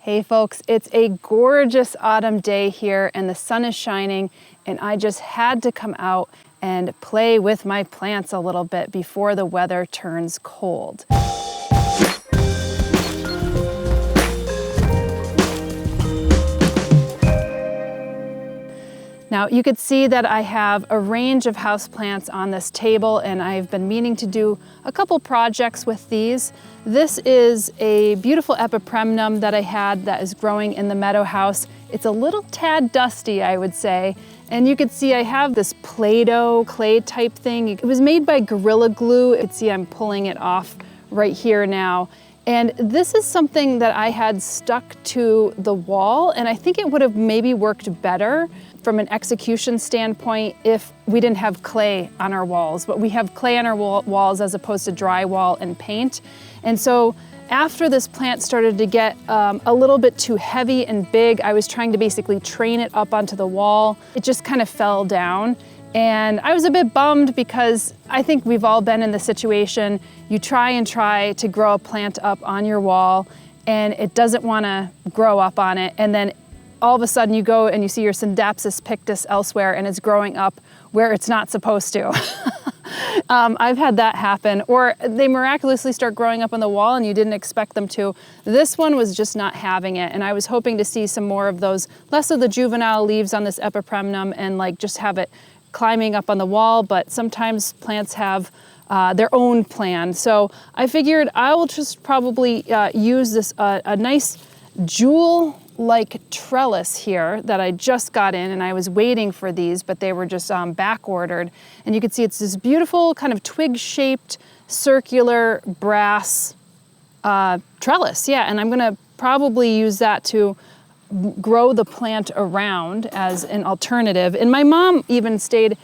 Hey folks, it's a gorgeous autumn day here and the sun is shining, and I just had to come out and play with my plants a little bit before the weather turns cold. Now you could see that I have a range of houseplants on this table, and I've been meaning to do a couple projects with these. This is a beautiful Epipremnum that I had that is growing in the meadow house. It's a little tad dusty, I would say. And you can see I have this Play-Doh clay type thing. It was made by Gorilla Glue. You can see I'm pulling it off right here now. And this is something that I had stuck to the wall, and I think it would have maybe worked better from an execution standpoint if we didn't have clay on our walls, but we have clay on our walls as opposed to drywall and paint. And so after this plant started to get a little bit too heavy and big, I was trying to basically train it up onto the wall. It just kind of fell down. And I was a bit bummed because I think we've all been in the situation. You try to grow a plant up on your wall and it doesn't want to grow up on it. And then all of a sudden you go and you see your Syndapsis pictus elsewhere and it's growing up where it's not supposed to. I've had that happen, or they miraculously start growing up on the wall and you didn't expect them to. This one was just not having it, and I was hoping to see some more of those, less of the juvenile leaves on this Epipremnum and like just have it climbing up on the wall, but sometimes plants have their own plan. So I figured I will just probably use this a nice jewel-like trellis here that I just got in, and I was waiting for these, but they were just back ordered. And you can see it's this beautiful kind of twig-shaped circular brass trellis. Yeah, and I'm gonna probably use that to grow the plant around as an alternative. And my mom even stayed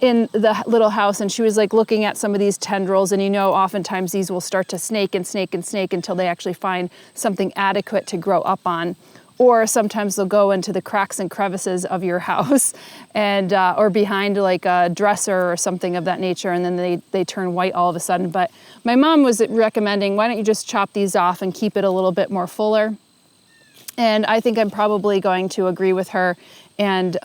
in the little house and she was like looking at some of these tendrils, and you know, oftentimes these will start to snake and snake and snake until they actually find something adequate to grow up on. Or sometimes they'll go into the cracks and crevices of your house and or behind like a dresser or something of that nature, and then they turn white all of a sudden. But my mom was recommending, why don't you just chop these off and keep it a little bit more fuller? And I think I'm probably going to agree with her and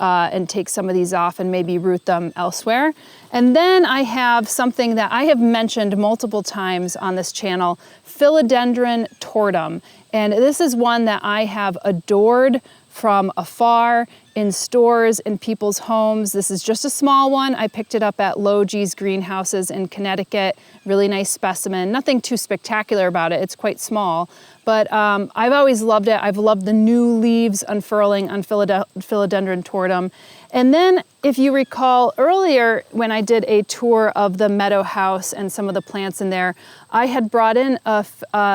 take some of these off and maybe root them elsewhere. And then I have something that I have mentioned multiple times on this channel, Philodendron tortum. And this is one that I have adored from afar, in stores, in people's homes. This is just a small one. I picked it up at Logie's greenhouses in Connecticut. Really nice specimen. Nothing too spectacular about it. It's quite small. But I've always loved it. I've loved the new leaves unfurling on Philodendron tortum. And then if you recall earlier when I did a tour of the meadow house and some of the plants in there, I had brought in a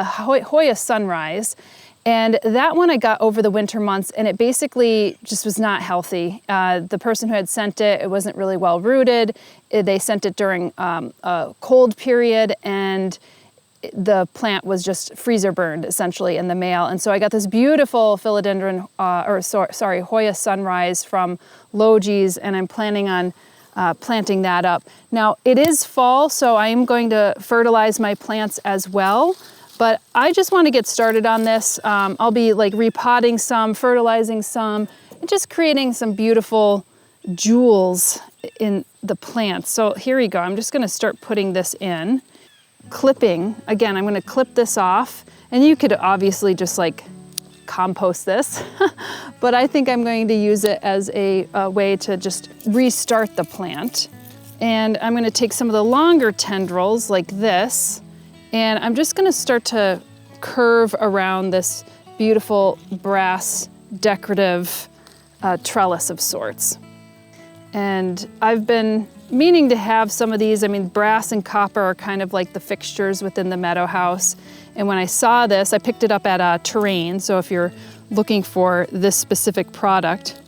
Hoya sunrise. And that one I got over the winter months, and it basically just was not healthy. The person who had sent it, it wasn't really well rooted. They sent it during a cold period, and the plant was just freezer burned essentially in the mail. And so I got this beautiful Philodendron, Hoya sunrise from Logie's, and I'm planning on planting that up. Now it is fall, so I am going to fertilize my plants as well. But I just want to get started on this. I'll be like repotting some, fertilizing some, and just creating some beautiful jewels in the plants. So here we go. I'm just going to start putting this in. Clipping, again, I'm going to clip this off, and you could obviously just like compost this, but I think I'm going to use it as a way to just restart the plant. And I'm going to take some of the longer tendrils like this, and I'm just going to start to curve around this beautiful brass decorative trellis of sorts. And I've been meaning to have some of these. I mean, brass and copper are kind of like the fixtures within the meadow house. And when I saw this, I picked it up at Terrain. So if you're looking for this specific product,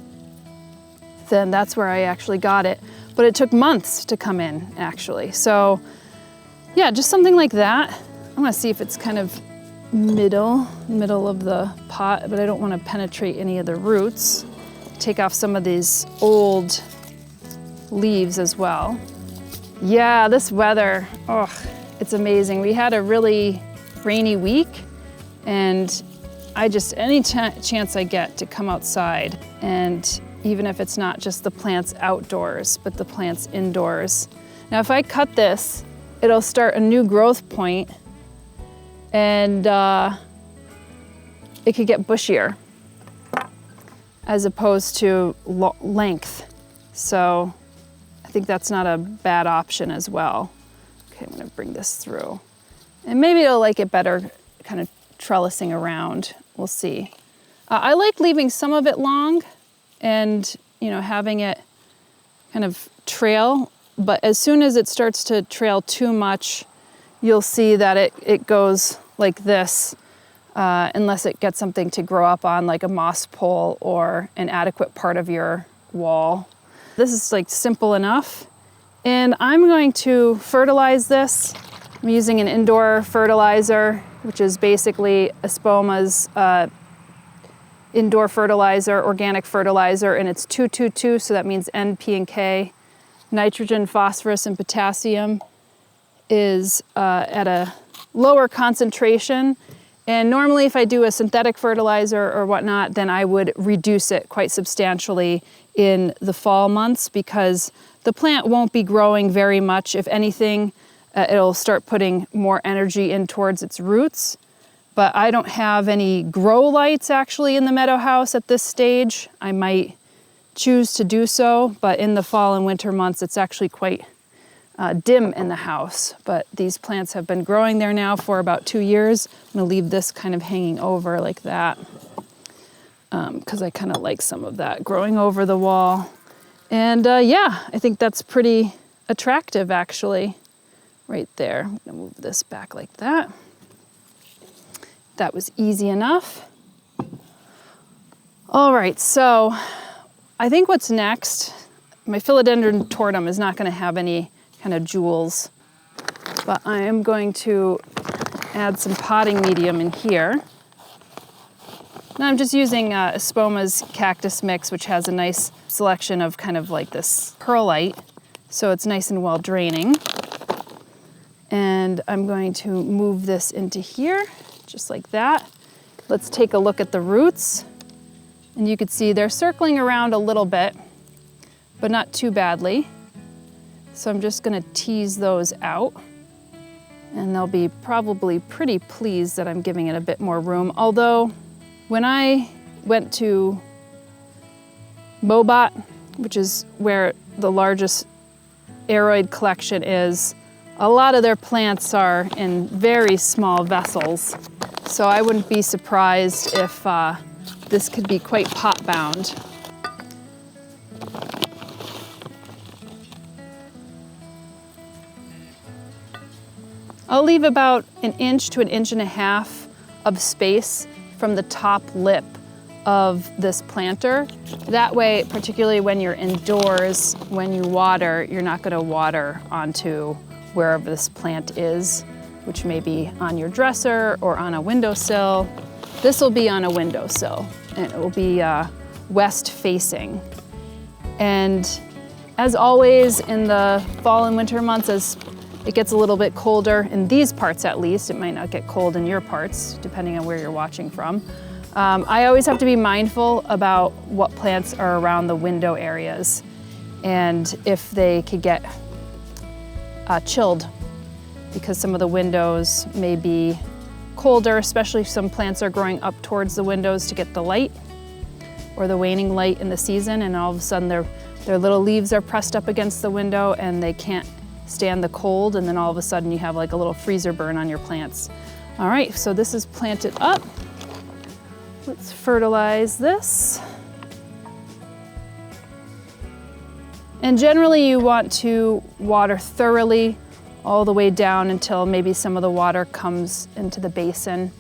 then that's where I actually got it. But it took months to come in, actually. So yeah, just something like that. I'm gonna see if it's kind of middle of the pot, but I don't want to penetrate any of the roots. Take off some of these old leaves as well. Yeah, this weather, oh, it's amazing. We had a really rainy week, and any chance I get to come outside, and even if it's not just the plants outdoors, but the plants indoors. Now, if I cut this, it'll start a new growth point, and it could get bushier as opposed to length. So I think that's not a bad option as well. Okay, I'm gonna bring this through. And maybe it'll like it better kind of trellising around, we'll see. I like leaving some of it long and, you know, having it kind of trail, but as soon as it starts to trail too much, you'll see that it goes like this, unless it gets something to grow up on, like a moss pole or an adequate part of your wall. This is like simple enough. And I'm going to fertilize this. I'm using an indoor fertilizer, which is basically Espoma's indoor fertilizer, organic fertilizer, and it's 222, so that means N, P, and K. Nitrogen, phosphorus, and potassium is at a lower concentration. And normally if I do a synthetic fertilizer or whatnot, then I would reduce it quite substantially in the fall months because the plant won't be growing very much. If anything, it'll start putting more energy in towards its roots. But I don't have any grow lights actually in the meadow house at this stage. I might choose to do so, but in the fall and winter months, it's actually quite dim in the house. But these plants have been growing there now for about 2 years. I'm gonna leave this kind of hanging over like that because I kind of like some of that growing over the wall. And yeah, I think that's pretty attractive actually, right there. I'm gonna move this back like that. That was easy enough. All right, so I think what's next, my philodendron tortum is not gonna have any kind of jewels, but I am going to add some potting medium in here. Now I'm just using Espoma's cactus mix, which has a nice selection of kind of like this perlite, so it's nice and well draining. And I'm going to move this into here, just like that. Let's take a look at the roots. And you can see they're circling around a little bit, but not too badly. So I'm just gonna tease those out. And they'll be probably pretty pleased that I'm giving it a bit more room. Although, when I went to Mobot, which is where the largest aroid collection is, a lot of their plants are in very small vessels. So I wouldn't be surprised if this could be quite pot-bound. I'll leave about 1 inch to 1.5 inches of space from the top lip of this planter. That way, particularly when you're indoors, when you water, you're not gonna water onto wherever this plant is, which may be on your dresser or on a windowsill. This will be on a windowsill, and it will be west facing. And as always, in the fall and winter months, as it gets a little bit colder, in these parts at least, it might not get cold in your parts, depending on where you're watching from. I always have to be mindful about what plants are around the window areas and if they could get chilled, because some of the windows may be colder, especially if some plants are growing up towards the windows to get the light or the waning light in the season, and all of a sudden their little leaves are pressed up against the window and they can't stand the cold, and then all of a sudden you have like a little freezer burn on your plants. All right, so this is planted up. Let's fertilize this. And generally you want to water thoroughly all the way down until maybe some of the water comes into the basin.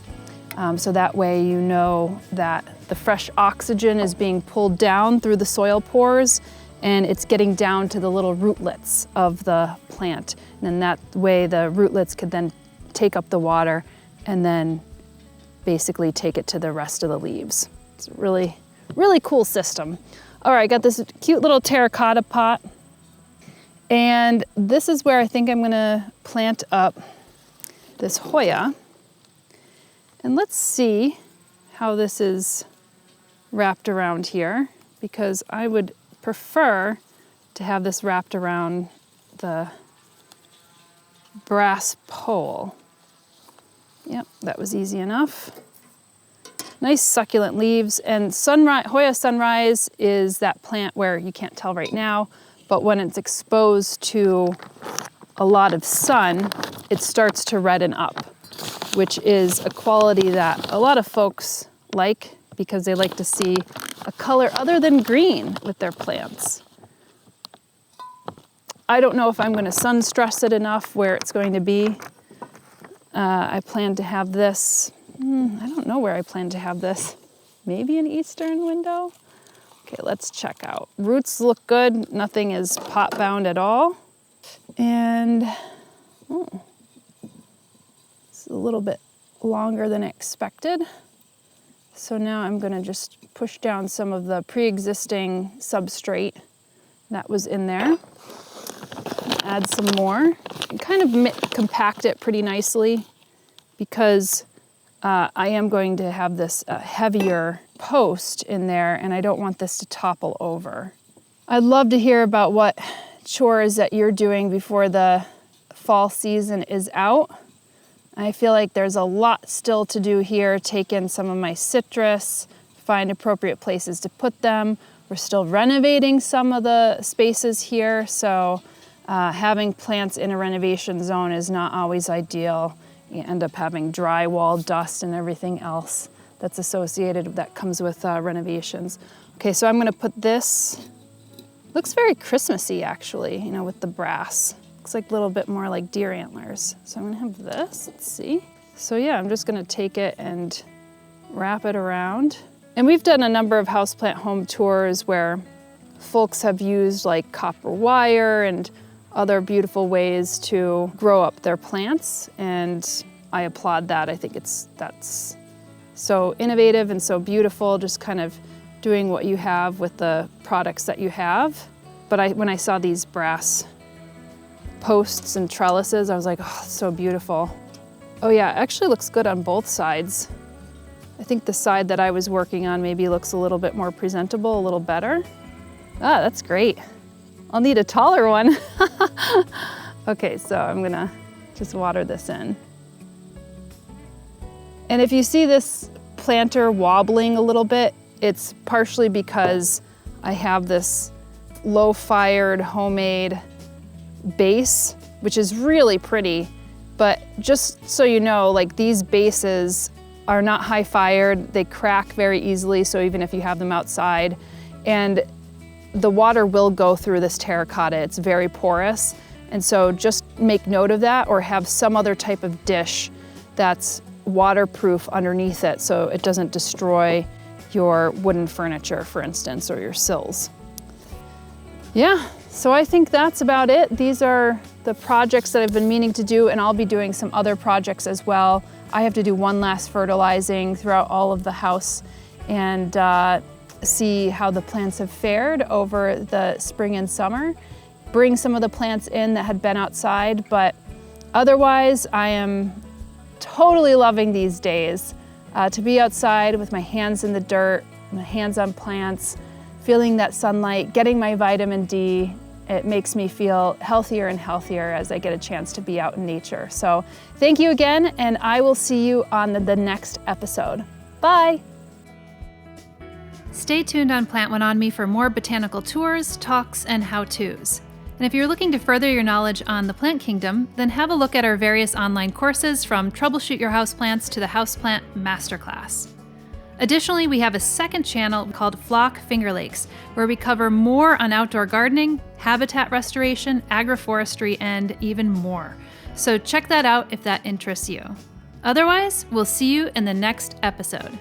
So that way you know that the fresh oxygen is being pulled down through the soil pores and it's getting down to the little rootlets of the plant. And then that way the rootlets could then take up the water and then basically take it to the rest of the leaves. It's a really, really cool system. All right, I got this cute little terracotta pot. And this is where I think I'm gonna plant up this Hoya. And let's see how this is wrapped around here, because I would prefer to have this wrapped around the brass pole. Yep, that was easy enough. Nice succulent leaves, and Hoya Sunrise is that plant where you can't tell right now, but when it's exposed to a lot of sun, it starts to redden up, which is a quality that a lot of folks like because they like to see a color other than green with their plants. I don't know if I'm going to sun stress it enough where it's going to be. I plan to have this, I don't know where I plan to have this. Maybe an eastern window? Okay, let's check out. Roots look good. Nothing is pot bound at all. And it's a little bit longer than expected. So now I'm going to just push down some of the pre-existing substrate that was in there. Add some more and kind of compact it pretty nicely because I am going to have this heavier post in there and I don't want this to topple over. I'd love to hear about what chores that you're doing before the fall season is out. I feel like there's a lot still to do here. Take in some of my citrus, find appropriate places to put them. We're still renovating some of the spaces here, so having plants in a renovation zone is not always ideal. You end up having drywall, dust, and everything else that's associated, that comes with renovations. Okay, so I'm gonna put this, looks very Christmassy actually, you know, with the brass. Looks like a little bit more like deer antlers. So I'm gonna have this, let's see. So yeah, I'm just gonna take it and wrap it around. And we've done a number of houseplant home tours where folks have used like copper wire and other beautiful ways to grow up their plants, and I applaud that. I think that's so innovative and so beautiful, just kind of doing what you have with the products that you have. But when I saw these brass posts and trellises, I was like, oh, it's so beautiful. Oh yeah, it actually looks good on both sides. I think the side that I was working on maybe looks a little bit more presentable, a little better. Ah, that's great. I'll need a taller one. Okay, so I'm gonna just water this in. And if you see this planter wobbling a little bit, it's partially because I have this low-fired homemade base, which is really pretty. But just so you know, like these bases are not high-fired. They crack very easily, so even if you have them outside. And the water will go through this terracotta. It's very porous. And so just make note of that, or have some other type of dish that's waterproof underneath it so it doesn't destroy your wooden furniture, for instance, or your sills. Yeah, so I think that's about it. These are the projects that I've been meaning to do, and I'll be doing some other projects as well. I have to do one last fertilizing throughout all of the house and see how the plants have fared over the spring and summer. Bring some of the plants in that had been outside, but otherwise I am totally loving these days to be outside with my hands in the dirt, my hands on plants, feeling that sunlight, getting my vitamin D. It makes me feel healthier and healthier as I get a chance to be out in nature. So thank you again, and I will see you on the next episode. Bye. Stay tuned on Plant One On Me for more botanical tours, talks, and how-tos. And if you're looking to further your knowledge on the plant kingdom, then have a look at our various online courses from Troubleshoot Your Houseplants to the Houseplant Masterclass. Additionally, we have a second channel called Flock Finger Lakes, where we cover more on outdoor gardening, habitat restoration, agroforestry, and even more. So check that out if that interests you. Otherwise, we'll see you in the next episode.